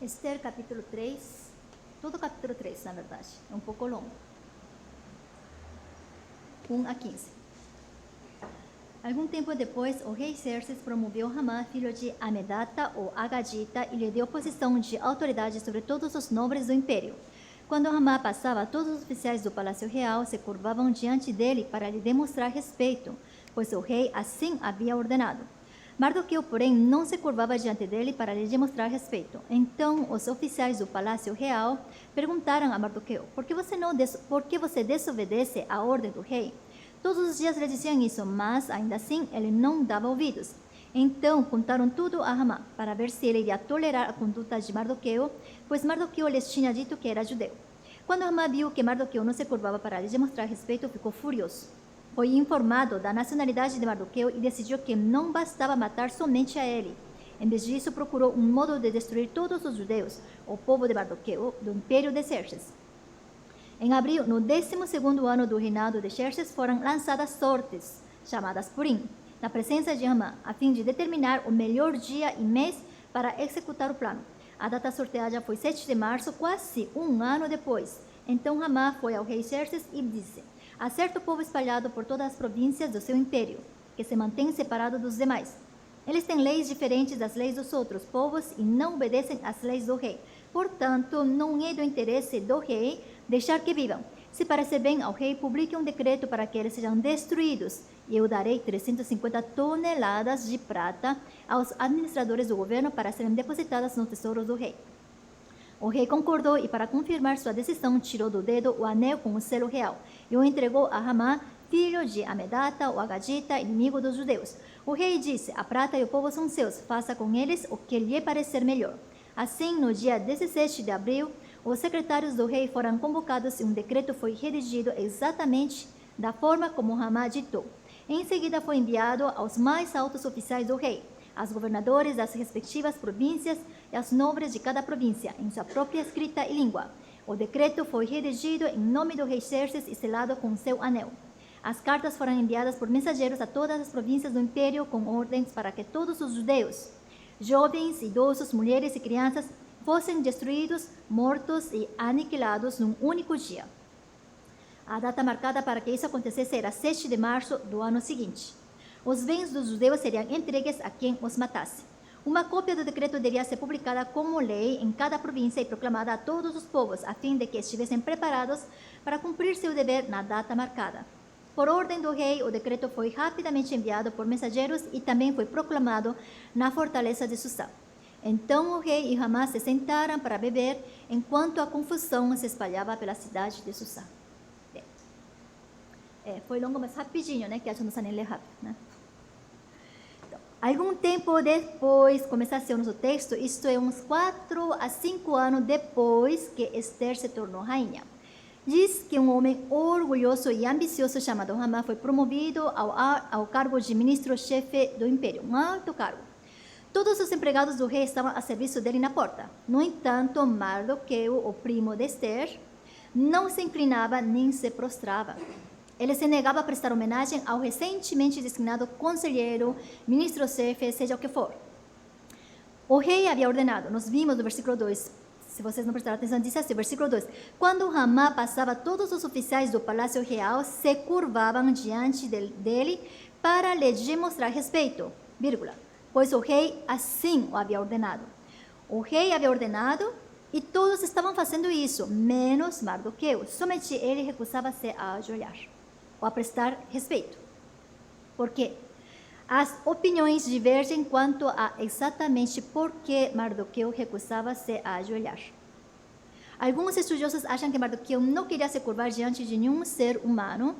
Esther capítulo 3, todo capítulo 3, na verdade, é um pouco longo. 1 a 15. Algum tempo depois, o rei Xerxes promoveu Hamã, filho de Amedata ou Agadita, e lhe deu posição de autoridade sobre todos os nobres do império. Quando Hamã passava, todos os oficiais do palácio real se curvavam diante dele para lhe demonstrar respeito, pois o rei assim havia ordenado. Mardoqueu, porém, não se curvava diante dele para lhe demonstrar respeito. Então, os oficiais do palácio real perguntaram a Mardoqueu: por que você desobedece à ordem do rei? Todos os dias lhe diziam isso, mas, ainda assim, ele não dava ouvidos. Então, contaram tudo a Hamã, para ver se ele iria tolerar a conduta de Mardoqueu, pois Mardoqueu lhes tinha dito que era judeu. Quando Hamã viu que Mardoqueu não se curvava para lhe demonstrar respeito, ficou furioso. Foi informado da nacionalidade de Mardoqueu e decidiu que não bastava matar somente a ele. Em vez disso, procurou um modo de destruir todos os judeus, o povo de Mardoqueu, do império de Xerxes. Em abril, no 12º ano do reinado de Xerxes, foram lançadas sortes, chamadas Purim, na presença de Hamã, a fim de determinar o melhor dia e mês para executar o plano. A data sorteada foi 7 de março, quase um ano depois. Então Hamã foi ao rei Xerxes e disse: há certo povo espalhado por todas as províncias do seu império, que se mantém separado dos demais. Eles têm leis diferentes das leis dos outros povos e não obedecem às leis do rei. Portanto, não é do interesse do rei deixar que vivam. Se parecer bem ao rei, publique um decreto para que eles sejam destruídos, e eu darei 350 toneladas de prata aos administradores do governo para serem depositadas nos tesouros do rei. O rei concordou e, para confirmar sua decisão, tirou do dedo o anel com o selo real e o entregou a Hamã, filho de Amedata, o Agadita, inimigo dos judeus. O rei disse: a prata e o povo são seus, faça com eles o que lhe parecer melhor. Assim, no dia 17 de abril, os secretários do rei foram convocados e um decreto foi redigido exatamente da forma como Hamã ditou. Em seguida, foi enviado aos mais altos oficiais do rei, aos governadores das respectivas províncias e aos nobres de cada província, em sua própria escrita e língua. O decreto foi redigido em nome do rei Xerxes e selado com seu anel. As cartas foram enviadas por mensageiros a todas as províncias do império com ordens para que todos os judeus, jovens, idosos, mulheres e crianças, fossem destruídos, mortos e aniquilados num único dia. A data marcada para que isso acontecesse era 7 de março do ano seguinte. Os bens dos judeus seriam entregues a quem os matasse. Uma cópia do decreto deveria ser publicada como lei em cada província e proclamada a todos os povos, a fim de que estivessem preparados para cumprir seu dever na data marcada. Por ordem do rei, o decreto foi rapidamente enviado por mensageiros e também foi proclamado na fortaleza de Susã. Então o rei e Hamã se sentaram para beber, enquanto a confusão se espalhava pela cidade de Susã. Foi longo, mas rapidinho, né? Que a gente não sabe nem ler rápido, né? Então, algum tempo depois, começa a ser o nosso texto, isto é, uns 4 a 5 anos depois que Esther se tornou rainha. Diz que um homem orgulhoso e ambicioso chamado Hamã foi promovido ao cargo de ministro-chefe do império, um alto cargo. Todos os empregados do rei estavam a serviço dele na porta. No entanto, Mardoqueu, o primo de Esther, não se inclinava nem se prostrava. Ele se negava a prestar homenagem ao recentemente designado conselheiro, ministro-chefe, seja o que for. O rei havia ordenado, nós vimos no versículo 2, se vocês não prestaram atenção, diz assim, versículo 2, quando Hamã passava, todos os oficiais do palácio real se curvavam diante dele para lhe demonstrar respeito, vírgula, pois o rei assim o havia ordenado. O rei havia ordenado e todos estavam fazendo isso, menos Mardoqueu. Somente ele recusava-se a ajoelhar ou a prestar respeito. Por quê? As opiniões divergem quanto a exatamente por que Mardoqueu recusava-se a ajoelhar. Alguns estudiosos acham que Mardoqueu não queria se curvar diante de nenhum ser humano,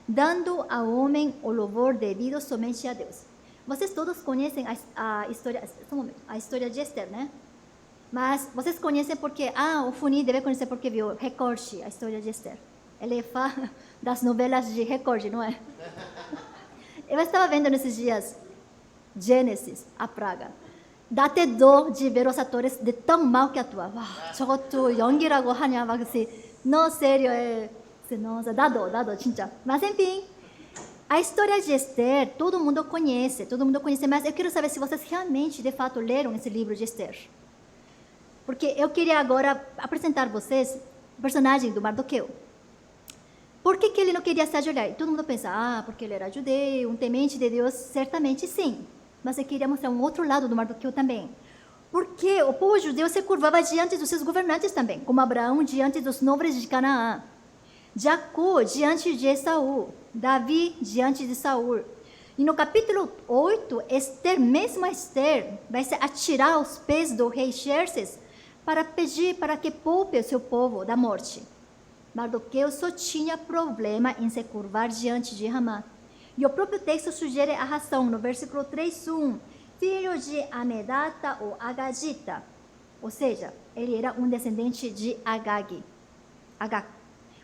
dando ao homem o louvor devido somente a Deus. Vocês todos conhecem a história de Esther, né? Mas vocês conhecem porque... o Funi deve conhecer porque viu Record, a história de Esther. Ele é fã das novelas de Record, não é? Eu estava vendo nesses dias Gênesis, a praga. Dá até dó de ver os atores de tão mal que atuam. 저것도 연기라고 하냐, 막 assim. Não, sério, nossa, dá dó, 진짜. Mas enfim, a história de Esther, todo mundo conhece, mas eu quero saber se vocês realmente, de fato, leram esse livro de Esther. Porque eu queria agora apresentar a vocês o personagem do Mardoqueu. Por que ele não queria se ajoelhar? Todo mundo pensa, porque ele era judeu, um temente de Deus, certamente sim. Mas eu queria mostrar um outro lado do Mardoqueu também. Porque o povo judeu se curvava diante dos seus governantes também, como Abraão diante dos nobres de Canaã, Jacó diante de Esaú, Davi diante de Saul. E no capítulo 8, Esther, mesmo Esther, vai se atirar aos pés do rei Xerxes para pedir para que poupe o seu povo da morte. Mardoqueu só tinha problema em se curvar diante de Hamã. E o próprio texto sugere a razão, no versículo 3:1, filho de Amedata ou Agagita. Ou seja, ele era um descendente de Agag,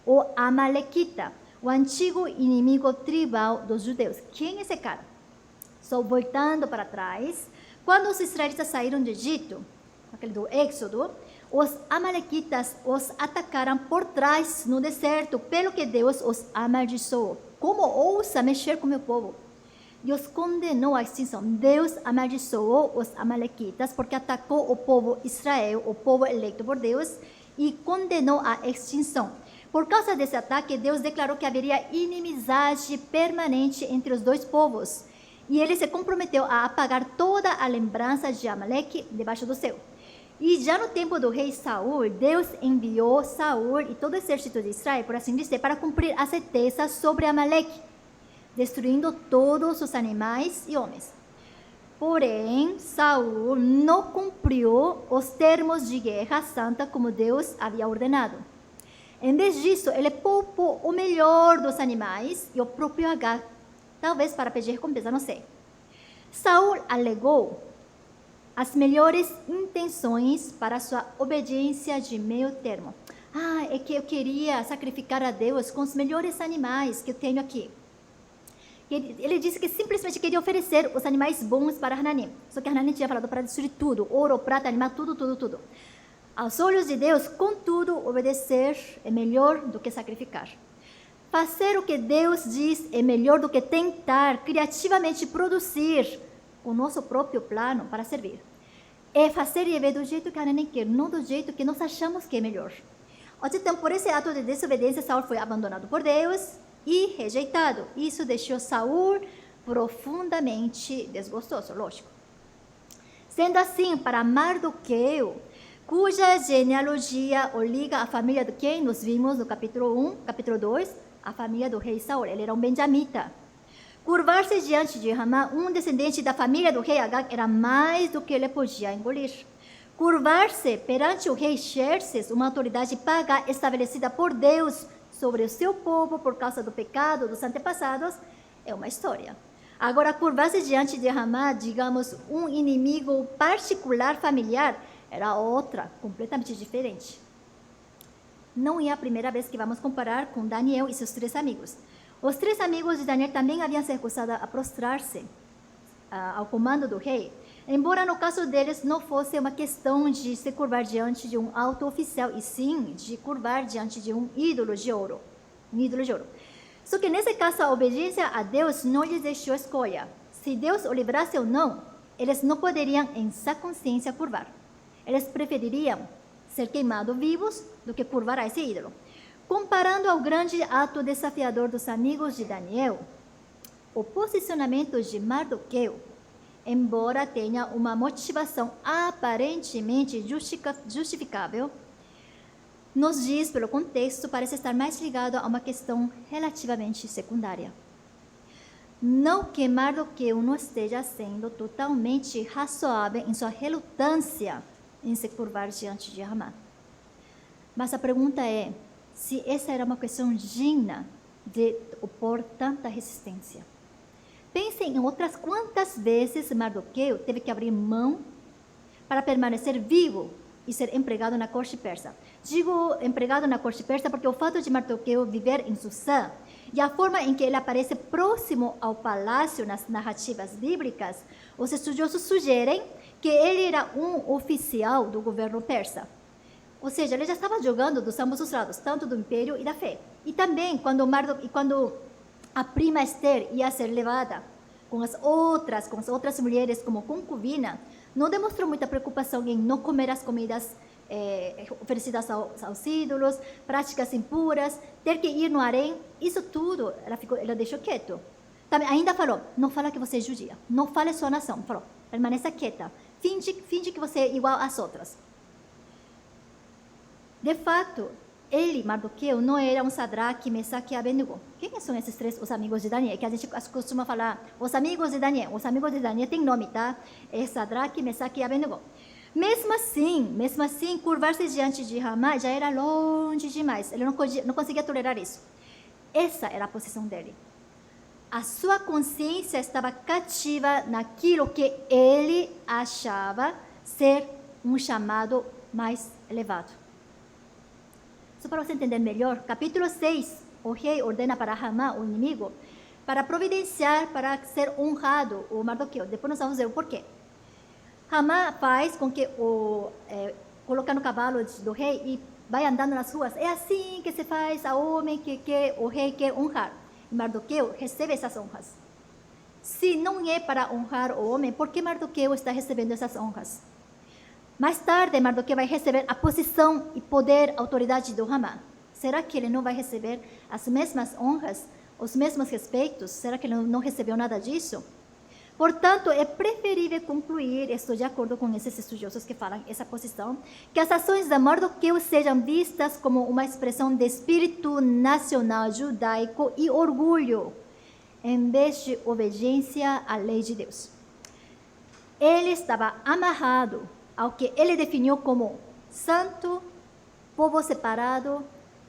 o Amalequita, o antigo inimigo tribal dos judeus. Quem é esse cara? Só voltando para trás, quando os israelitas saíram do Egito, aquele do Êxodo, os amalequitas os atacaram por trás no deserto, pelo que Deus os amaldiçoou. Como ousa mexer com meu povo? E os condenou à extinção. Deus amaldiçoou os amalequitas porque atacou o povo Israel, o povo eleito por Deus, e condenou à extinção. Por causa desse ataque, Deus declarou que haveria inimizade permanente entre os dois povos. E ele se comprometeu a apagar toda a lembrança de Amaleque debaixo do céu. E já no tempo do rei Saul, Deus enviou Saul e todo o exército de Israel, por assim dizer, para cumprir a sentença sobre Amaleque, destruindo todos os animais e homens. Porém, Saul não cumpriu os termos de guerra santa como Deus havia ordenado. Em vez disso, ele poupou o melhor dos animais e o próprio Agag, talvez para pedir recompensa, não sei. Saul alegou as melhores intenções para sua obediência de meio termo. É que eu queria sacrificar a Deus com os melhores animais que eu tenho aqui. Ele disse que simplesmente queria oferecer os animais bons para Hananim. Só que Hananim tinha falado para destruir tudo, ouro, prata, animal, tudo. Aos olhos de Deus, contudo, obedecer é melhor do que sacrificar. Fazer o que Deus diz é melhor do que tentar criativamente produzir o nosso próprio plano para servir. É fazer e ver do jeito que Hananim quer, não do jeito que nós achamos que é melhor. Então, por esse ato de desobediência, Saul foi abandonado por Deus e rejeitado. Isso deixou Saul profundamente desgostoso, lógico. Sendo assim, para Mardoqueu, cuja genealogia o liga à família de quem nós vimos no capítulo 1, capítulo 2, a família do rei Saul. Ele era um benjamita. Curvar-se diante de Hamã, um descendente da família do rei Agag, era mais do que ele podia engolir. Curvar-se perante o rei Xerxes, uma autoridade pagã estabelecida por Deus sobre o seu povo por causa do pecado dos antepassados, é uma história. Agora, curvar-se diante de Hamã, digamos, um inimigo particular familiar, era outra, completamente diferente. Não é a primeira vez que vamos comparar com Daniel e seus 3 amigos. Os 3 amigos de Daniel também haviam se recusado a prostrar-se ao comando do rei, embora no caso deles não fosse uma questão de se curvar diante de um alto oficial, e sim de curvar diante de um ídolo de ouro. Só que nesse caso a obediência a Deus não lhes deixou escolha. Se Deus o livrasse ou não, eles não poderiam em sã consciência curvar. Eles prefeririam ser queimados vivos do que curvar a esse ídolo. Comparando ao grande ato desafiador dos amigos de Daniel, o posicionamento de Mardoqueu, embora tenha uma motivação aparentemente justificável, nos diz, pelo contexto, parece estar mais ligado a uma questão relativamente secundária. Não que Mardoqueu não esteja sendo totalmente razoável em sua relutância em se curvar diante de Hamã. Mas a pergunta é se essa era uma questão digna de opor tanta resistência. Pensem em outras quantas vezes Mardoqueu teve que abrir mão para permanecer vivo e ser empregado na corte persa. Digo empregado na corte persa porque o fato de Mardoqueu viver em Susã e a forma em que ele aparece próximo ao palácio nas narrativas bíblicas, os estudiosos sugerem que ele era um oficial do governo persa. Ou seja, ele já estava jogando dos ambos os lados, tanto do império e da fé. E também, quando a prima Esther ia ser levada com as outras mulheres como concubina, não demonstrou muita preocupação em não comer as comidas oferecidas aos ídolos, práticas impuras, ter que ir no harém, isso tudo ela deixou quieto. Também ainda falou, não fala que você é judia, não fale sua nação, falou, permaneça quieta, finge que você é igual às outras. De fato, Mardoqueu, não era um Sadraque, Mesaque e Abednego. Quem são esses três, os amigos de Daniel? Que a gente costuma falar, os amigos de Daniel. Os amigos de Daniel têm nome, tá? É Sadraque, Mesaque e Abednego. Mesmo assim, curvar-se diante de Hamã já era longe demais. Ele não conseguia tolerar isso. Essa era a posição dele. A sua consciência estava cativa naquilo que ele achava ser um chamado mais elevado. Só para você entender melhor, capítulo 6, o rei ordena para Hamã, o inimigo, para providenciar, para ser honrado o Mardoqueu. Depois nós vamos ver o porquê. Hamã faz com que coloca no cavalo do rei e vai andando nas ruas. É assim que se faz a homem que o rei quer honrar. E Mardoqueu recebe essas honras. Se não é para honrar o homem, por que Mardoqueu está recebendo essas honras? Mais tarde, Mardoqueu vai receber a posição e poder, autoridade do Hamã. Será que ele não vai receber as mesmas honras, os mesmos respeitos? Será que ele não recebeu nada disso? Portanto, é preferível concluir, estou de acordo com esses estudiosos que falam essa posição, que as ações de Mardoqueu sejam vistas como uma expressão de espírito nacional judaico e orgulho, em vez de obediência à lei de Deus. Ele estava amarrado ao que ele definiu como santo, povo separado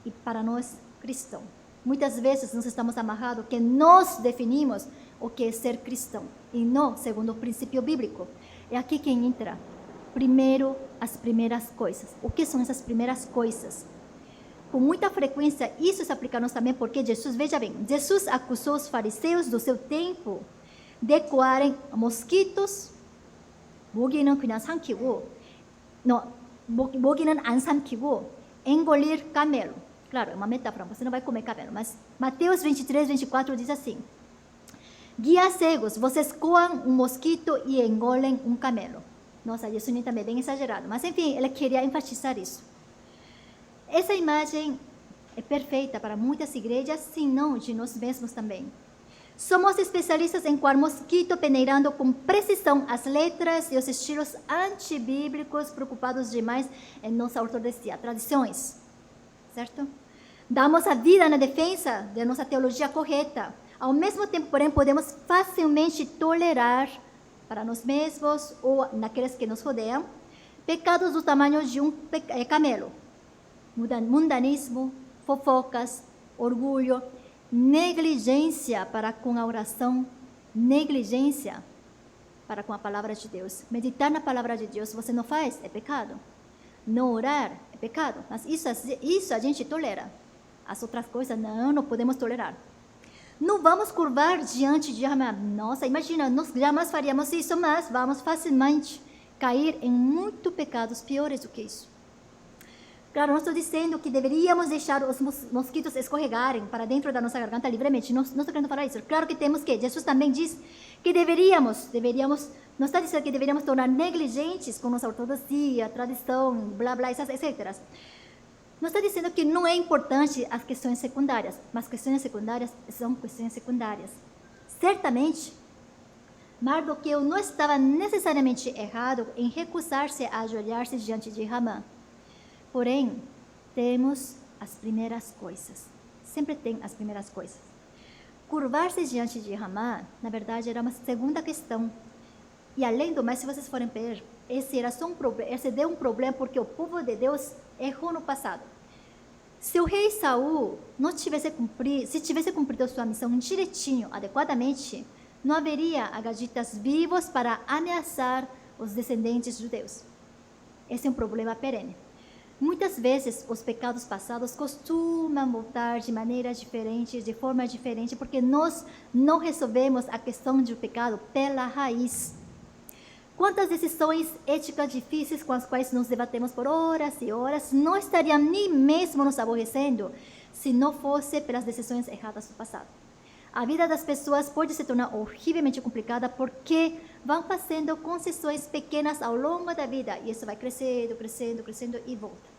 e para nós cristão. Muitas vezes nós estamos amarrados que nós definimos o que é ser cristão e não segundo o princípio bíblico. É aqui que entra primeiro as primeiras coisas. O que são essas primeiras coisas? Com muita frequência isso se aplica a nós também, porque Jesus, veja bem, Jesus acusou os fariseus do seu tempo de coarem mosquitos. 모기는 그냥 삼키고, 모기는 안 삼키고, engolir camelo. Claro, é uma metáfora, você não vai comer camelo, mas Mateus 23, 24 diz assim: guias cegos, vocês coam um mosquito e engolem um camelo. Nossa, isso também é bem exagerado, mas enfim, ele queria enfatizar isso. Essa imagem é perfeita para muitas igrejas, se não de nós mesmos também. Somos especialistas em coar mosquito, peneirando com precisão as letras e os estilos antibíblicos, preocupados demais em nossa ortodoxia, tradições, certo? Damos a vida na defesa de nossa teologia correta. Ao mesmo tempo, porém, podemos facilmente tolerar para nós mesmos ou naqueles que nos rodeiam pecados do tamanho de um camelo. Mundanismo, fofocas, orgulho, negligência para com a oração, negligência para com a palavra de Deus. Meditar na palavra de Deus, você não faz, é pecado. Não orar é pecado, mas isso a gente tolera. As outras coisas não podemos tolerar. Não vamos curvar diante de Hamã. Nossa, imagina, nós jamais faríamos isso, mas vamos facilmente cair em muitos pecados piores do que isso. Claro, não estou dizendo que deveríamos deixar os mosquitos escorregarem para dentro da nossa garganta livremente. Não estou querendo falar isso. Claro que temos que. Jesus também diz que deveríamos, não está dizendo que deveríamos tornar negligentes com nossa ortodoxia, tradição, blá, blá, etc. Não está dizendo que não é importante as questões secundárias, mas questões secundárias são questões secundárias. Certamente, Mardoqueu não estava necessariamente errado em recusar-se a ajoelhar-se diante de Hamã. Porém, temos as primeiras coisas. Sempre tem as primeiras coisas. Curvar-se diante de Hamã, na verdade, era uma segunda questão. E além do mais, se vocês forem ver, esse deu um problema porque o povo de Deus errou no passado. Se o rei Saul se tivesse cumprido sua missão direitinho, adequadamente, não haveria agaditas vivos para ameaçar os descendentes judeus. Esse é um problema perene. Muitas vezes, os pecados passados costumam voltar de maneira diferente, de forma diferente, porque nós não resolvemos a questão do pecado pela raiz. Quantas decisões éticas difíceis com as quais nos debatemos por horas e horas não estariam nem mesmo nos aborrecendo se não fosse pelas decisões erradas do passado. A vida das pessoas pode se tornar horrivelmente complicada porque vão fazendo concessões pequenas ao longo da vida. E isso vai crescendo, crescendo, crescendo e volta.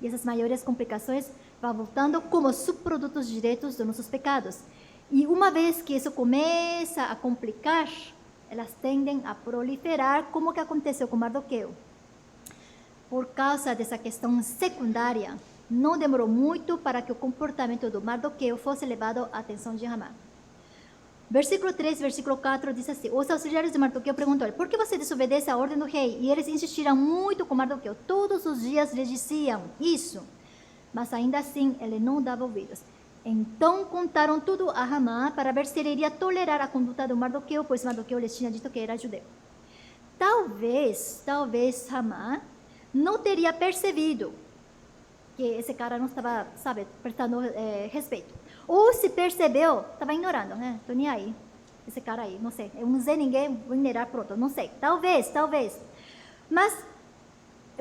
E essas maiores complicações vão voltando como subprodutos diretos dos nossos pecados. E uma vez que isso começa a complicar, elas tendem a proliferar, como que aconteceu com Mardoqueu. Por causa dessa questão secundária, não demorou muito para que o comportamento do Mardoqueu fosse levado à atenção de Hamã. Versículo 3, versículo 4 diz assim: os auxiliares de Mardoqueu perguntaram: por que você desobedece à ordem do rei? E eles insistiram muito com Mardoqueu. Todos os dias lhe diziam isso, mas ainda assim ele não dava ouvidos. Então contaram tudo a Hamã para ver se ele iria tolerar a conduta do Mardoqueu, pois Mardoqueu lhes tinha dito que era judeu. Talvez Hamã não teria percebido que esse cara não estava, prestando respeito. Ou se percebeu, estava ignorando, né? Tô nem aí. Esse cara aí, não sei. Eu não sei ninguém, vou ignorar, pronto, não sei. Talvez. Mas,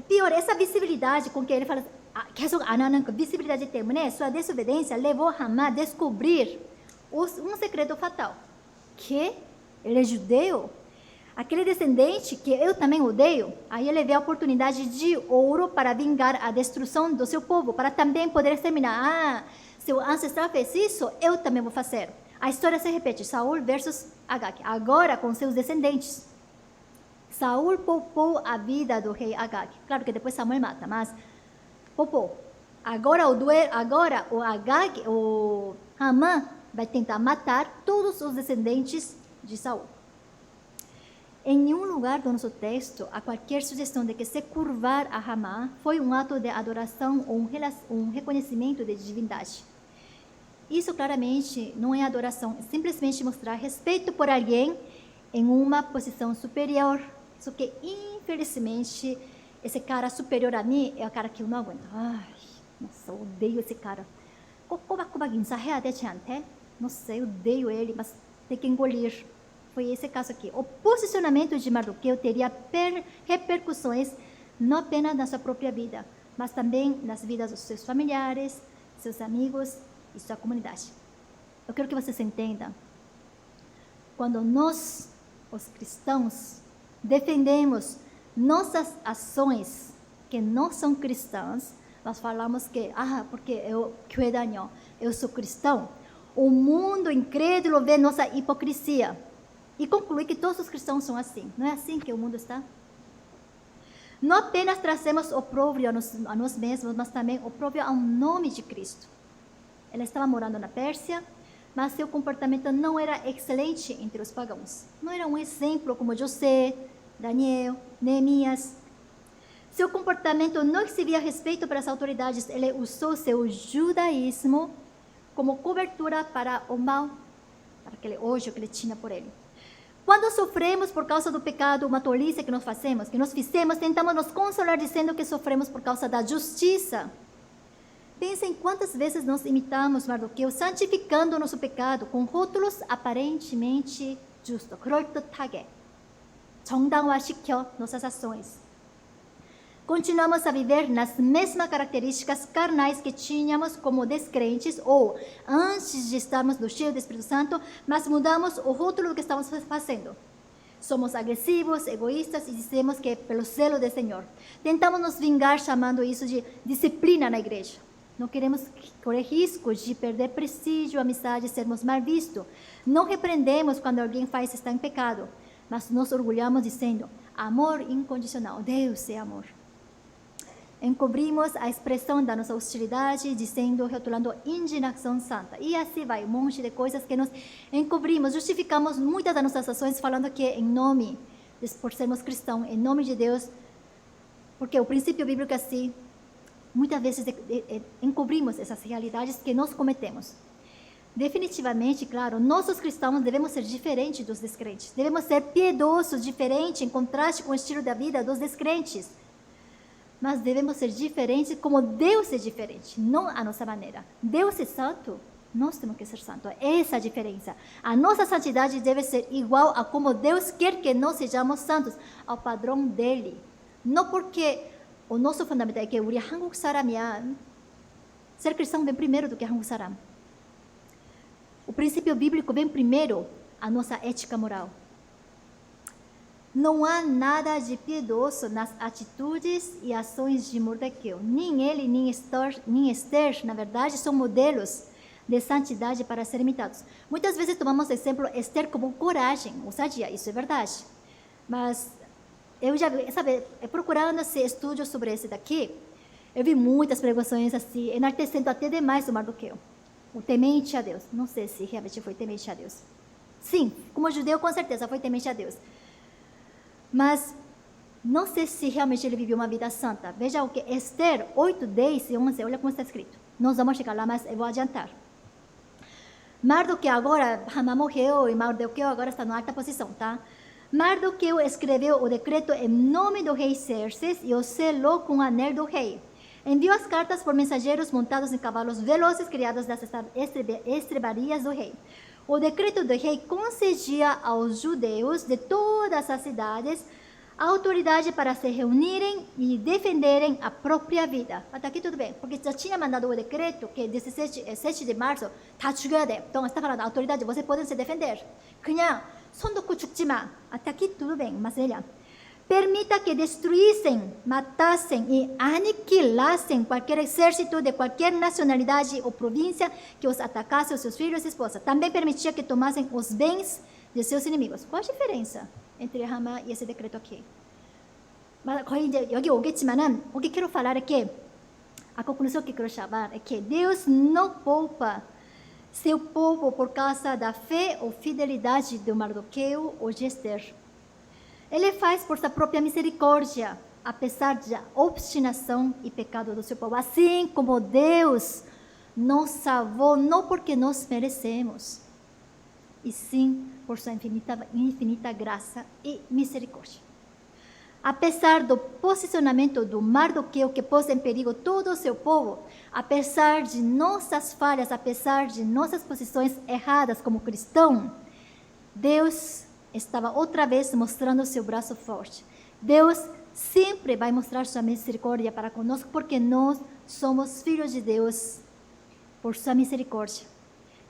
pior, essa visibilidade com que ele fala, 계속 안 하는 그 visibilidade 때문에 sua desobediência levou Hamã a descobrir um segredo fatal. Que ele é judeu. Aquele descendente que eu também odeio, aí ele vê a oportunidade de ouro para vingar a destruição do seu povo, para também poder exterminar. Seu ancestral fez isso, eu também vou fazer. A história se repete, Saul versus Agag, agora com seus descendentes. Saul poupou a vida do rei Agag. Claro que depois Samuel mata, mas poupou. Agora o Agag, o Hamã, vai tentar matar todos os descendentes de Saul. Em nenhum lugar do nosso texto há qualquer sugestão de que se curvar a Hamã foi um ato de adoração ou um reconhecimento de divindade. Isso claramente não é adoração, é simplesmente mostrar respeito por alguém em uma posição superior. Só que, infelizmente, esse cara superior a mim é o cara que eu não aguento. Ai, nossa, eu odeio esse cara. 꼬박꼬박 인사해야 돼, 쟤한테? Não sei, eu odeio ele, mas tem que engolir. Foi esse caso aqui. O posicionamento de Mardoqueu teria repercussões não apenas na sua própria vida, mas também nas vidas dos seus familiares, seus amigos e sua comunidade. Eu quero que vocês entendam. Quando nós, os cristãos, defendemos nossas ações que não são cristãs, nós falamos que, porque eu sou cristão, o mundo incrédulo vê nossa hipocrisia e conclui que todos os cristãos são assim. Não é assim que o mundo está? Não apenas trazemos opróbrio a nós mesmos, mas também opróbrio ao nome de Cristo. Ela estava morando na Pérsia, mas seu comportamento não era excelente entre os pagãos. Não era um exemplo como José, Daniel, Neemias. Seu comportamento não exibia respeito para as autoridades. Ele usou seu judaísmo como cobertura para o mal, para aquele ódio que ele tinha por ele. Quando sofremos por causa do pecado, uma tolice que nós fizemos, tentamos nos consolar dizendo que sofremos por causa da justiça. Pensem quantas vezes nós imitamos Mardoqueu, santificando o nosso pecado com rótulos aparentemente justos, 그럴듯하게 정당화시켜 nossas ações. Continuamos a viver nas mesmas características carnais que tínhamos como descrentes ou antes de estarmos cheios do Espírito Santo, mas mudamos o rótulo do que estamos fazendo. Somos agressivos, egoístas e dizemos que é pelo zelo do Senhor. Tentamos nos vingar chamando isso de disciplina na igreja. Não queremos correr riscos de perder prestígio, amizade, sermos mal vistos. Não repreendemos quando alguém faz está em pecado, mas nos orgulhamos dizendo amor incondicional. Deus é amor. Encobrimos a expressão da nossa hostilidade, rotulando indignação santa. E assim vai, um monte de coisas que nós encobrimos, justificamos muitas das nossas ações, falando que em nome, por sermos cristãos, em nome de Deus, porque o princípio bíblico é assim, muitas vezes encobrimos essas realidades que nós cometemos. Definitivamente, claro, nós os cristãos devemos ser diferentes dos descrentes. Devemos ser piedosos, diferentes, em contraste com o estilo da vida dos descrentes. Mas devemos ser diferentes como Deus é diferente, não a nossa maneira. Deus é santo, nós temos que ser santos. Essa é a diferença. A nossa santidade deve ser igual a como Deus quer que nós sejamos santos, ao padrão dele. Não porque o nosso fundamento é que 우리 한국 사람이야. Ser cristão vem primeiro do que 한국 사람. O princípio bíblico vem primeiro, a nossa ética moral. Não há nada de piedoso nas atitudes e ações de Mardoqueu. Nem ele, nem Esther, na verdade, são modelos de santidade para serem imitados. Muitas vezes tomamos exemplo Esther como coragem, ousadia, isso é verdade. Mas eu já vi, sabe, procurando esse estudo sobre esse daqui, eu vi muitas pregações assim, enaltecendo até demais o Mardoqueu. O temente a Deus. Não sei se realmente foi temente a Deus. Sim, como judeu, com certeza foi temente a Deus. Mas não sei se realmente ele viveu uma vida santa. Veja o que Esther 8, 10 e 11, olha como está escrito. Nós vamos chegar lá, mas eu vou adiantar. Mardoqueu agora, Hamá morreu e Mardoqueu agora está na alta posição, tá? Mardoqueu escreveu o decreto em nome do rei Xerxes e o selou com o anel do rei. Enviou as cartas por mensageiros montados em cavalos velozes criados das estrebarias do rei. O decreto do rei concedia aos judeus de todas as cidades a autoridade para se reunirem e defenderem a própria vida. Até aqui tudo bem, porque já tinha mandado o decreto que 7 de março 다 죽여야 돼. Então está falando, a autoridade, vocês podem se defender. 그냥 손 놓고 죽지 마. Até aqui tudo bem, mas olha, permita que destruíssem, matassem e aniquilassem qualquer exército de qualquer nacionalidade ou província que os atacasse os seus filhos e esposas. Também permitia que tomassem os bens de seus inimigos. Qual a diferença entre Hamá e esse decreto aqui? Mas 거의 이제 여기 오겠지만은 o que quero falar é que a conclusão que quero chamar é que Deus não poupa seu povo por causa da fé ou fidelidade de Mardoqueu ou de Esther. Ele faz por sua própria misericórdia, apesar da obstinação e pecado do seu povo. Assim como Deus nos salvou, não porque nós merecemos, e sim por sua infinita graça e misericórdia. Apesar do posicionamento do Mardoqueu que pôs em perigo todo o seu povo, apesar de nossas falhas, apesar de nossas posições erradas como cristão, Deus estava outra vez mostrando seu braço forte. Deus sempre vai mostrar sua misericórdia para conosco, porque nós somos filhos de Deus por sua misericórdia.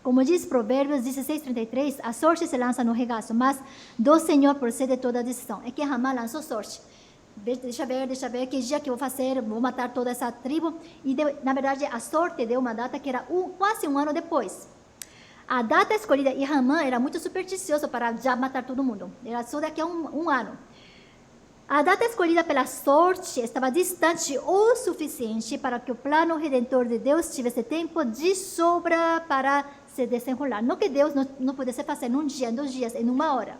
Como diz Provérbios 16:33, a sorte se lança no regaço, mas do Senhor procede toda a decisão. É que Hamá lançou sorte. Deixa ver, que dia que eu vou fazer, vou matar toda essa tribo. E na verdade a sorte deu uma data que era quase um ano depois. A data escolhida, e Hamá era muito supersticioso para já matar todo mundo. Era só daqui a um ano. A data escolhida pela sorte estava distante o suficiente para que o plano redentor de Deus tivesse tempo de sobra para se desenrolar. Não que Deus não pudesse fazer num dia, em 2 dias, em 1 hora,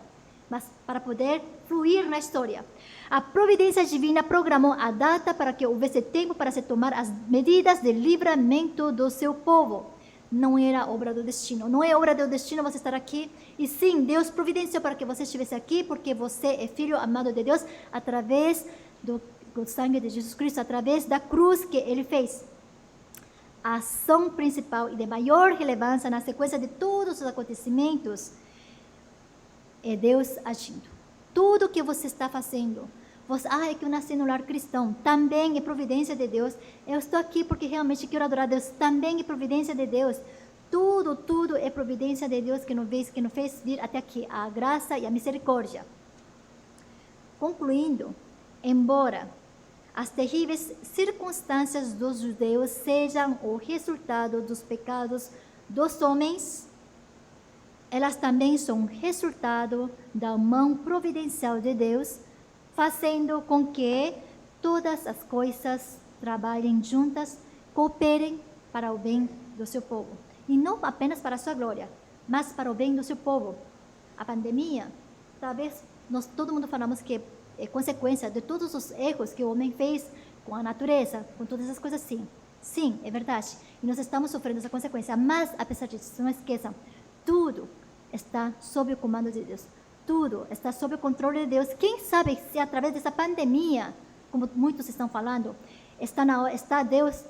mas para poder fluir na história. A providência divina programou a data para que houvesse tempo para se tomar as medidas de livramento do seu povo. Não era obra do destino. Não é obra do destino você estar aqui. E sim, Deus providenciou para que você estivesse aqui, porque você é filho amado de Deus através do sangue de Jesus Cristo, através da cruz que Ele fez. A ação principal e de maior relevância na sequência de todos os acontecimentos é Deus agindo. Tudo que você está fazendo, é que eu nasci no lar cristão, também é providência de Deus. Eu estou aqui porque realmente quero adorar a Deus, também é providência de Deus. Tudo é providência de Deus que nos fez vir até aqui, a graça e a misericórdia. Concluindo, embora as terríveis circunstâncias dos judeus sejam o resultado dos pecados dos homens, elas também são resultado da mão providencial de Deus, fazendo com que todas as coisas trabalhem juntas, cooperem para o bem do seu povo. E não apenas para a sua glória, mas para o bem do seu povo. A pandemia, talvez todo mundo falamos que é consequência de todos os erros que o homem fez com a natureza, com todas as coisas assim. Sim, é verdade. E nós estamos sofrendo essa consequência. Mas, apesar disso, não esqueçam, tudo está sob o comando de Deus. Tudo está sob o controle de Deus. Quem sabe se através dessa pandemia, como muitos estão falando, está Deus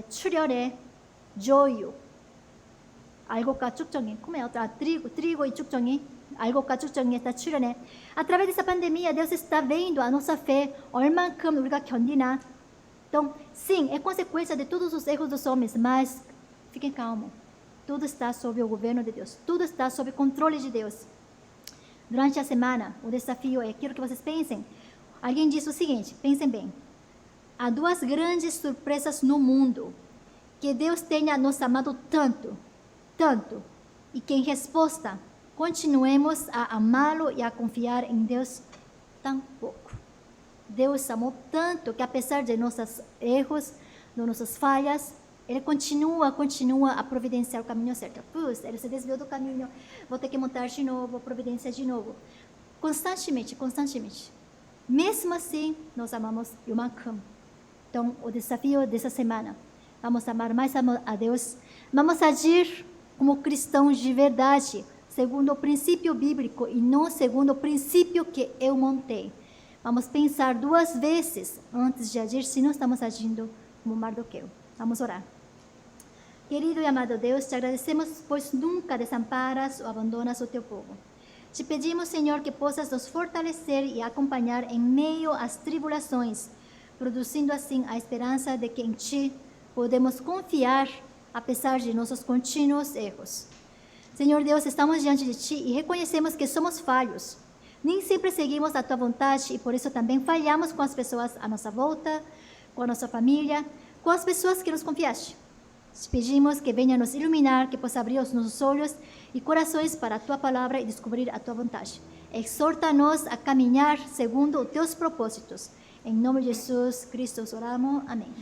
출혈에 joio. 알곡과 쭉정이, como é outra? Trigo e 쭉정이. 알곡과 쭉정이 está 출혈에. Através dessa pandemia, Deus está vendo a nossa fé, 얼만큼 우리가 견디나. Então, sim, é consequência de todos os erros dos homens, mas fiquem calmos. Tudo está sob o governo de Deus. Tudo está sob o controle de Deus. Durante a semana, o desafio é aquilo que vocês pensem. Alguém disse o seguinte, pensem bem. Há duas grandes surpresas no mundo. Que Deus tenha nos amado tanto, tanto, e que em resposta, continuemos a amá-lo e a confiar em Deus tão pouco. Deus amou tanto que apesar de nossos erros, de nossas falhas, Ele continua a providenciar o caminho certo. Ele se desviou do caminho, vou ter que montar de novo, providenciar de novo. Constantemente. Mesmo assim, nós amamos e o mancamos. Então, o desafio dessa semana, vamos amar mais a Deus, vamos agir como cristãos de verdade, segundo o princípio bíblico e não segundo o princípio que eu montei. Vamos pensar 2 vezes antes de agir, se não estamos agindo como Mardoqueu. Vamos orar. Querido e amado Deus, te agradecemos, pois nunca desamparas ou abandonas o teu povo. Te pedimos, Senhor, que possas nos fortalecer e acompanhar em meio às tribulações, produzindo assim a esperança de que em Ti podemos confiar, apesar de nossos contínuos erros. Senhor Deus, estamos diante de Ti e reconhecemos que somos falhos. Nem sempre seguimos a Tua vontade e por isso também falhamos com as pessoas à nossa volta, com a nossa família, com as pessoas que nos confiaste. Te pedimos que venha nos iluminar, que possa abrir os nossos olhos e corações para a Tua palavra e descobrir a Tua vontade. Exorta-nos a caminhar segundo os Teus propósitos. Em nome de Jesus Cristo oramos. Amém.